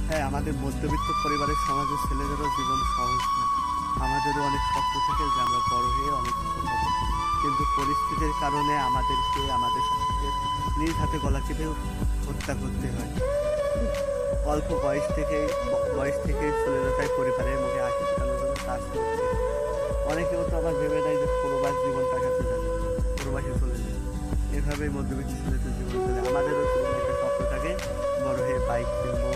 হ্যাঁ, আমাদের মধ্যবিত্ত পরিবারের সমাজের ছেলেদেরও জীবন সহজ না। আমাদেরও অনেক স্বপ্ন থাকে যে আমরা বড় হয়ে অনেক কিছু হবো, কিন্তু পরিস্থিতির কারণে আমাদেরকে আমাদের স্বপ্নকে নিজ হাতে গলা চেপে হত্যা করতে হয়। অল্প বয়স থেকেই চলে যেতে হয় পরিবারের মুখে হাসি ফোটানোর জন্য কাজ করতে। অনেকেও তো আবার ভেবে নেয় যে প্রবাস জীবন কাটাতে যাবে, প্রবাসে চলে যায়। এভাবেই মধ্যবিত্ত ছেলেদের জীবন চলে। আমাদেরও জীবনে একটা স্বপ্ন থাকে, বড় হয়ে বাইক কিনবো,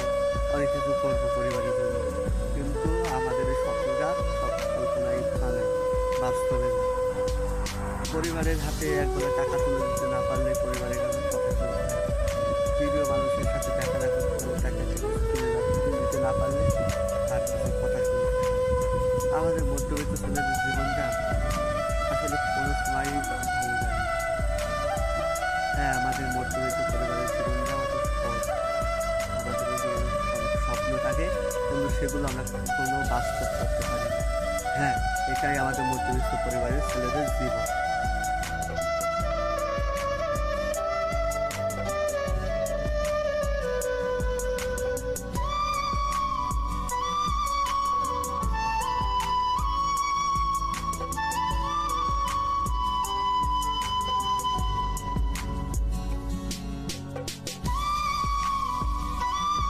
অনেক কিছু করবো পরিবারের জন্য। কিন্তু আমাদের এই স্বপ্নটা সব কল্পনায় ভাঙে, বাস্তবে না। পরিবারের হাতে একবেলা টাকা তুলে দিতে না পারলে পরিবারের কাছে কথা শুনতে হয়। প্রিয় মানুষের সাথে দেখা না করতে পারলে, তাকে তুলে দিতে না পারলে তার কাছে কথা শুনতে হয়। আমাদের মধ্যবিত্ত ছেলেদের জীবনটা আসলে কোনো সময়ই ভালো যায় না। হ্যাঁ, আমাদের মধ্যবিত্ত পরিবারের জীবনটা অত সহজ না। আমাদের জীবনে অনেক স্বপ্ন থাকে, কিন্তু সেগুলো আমরা কখনো বাস্তব করতে পারি না। হ্যাঁ, এটাই আমাদের মধ্যবিত্ত পরিবারের ছেলেদের জীবন।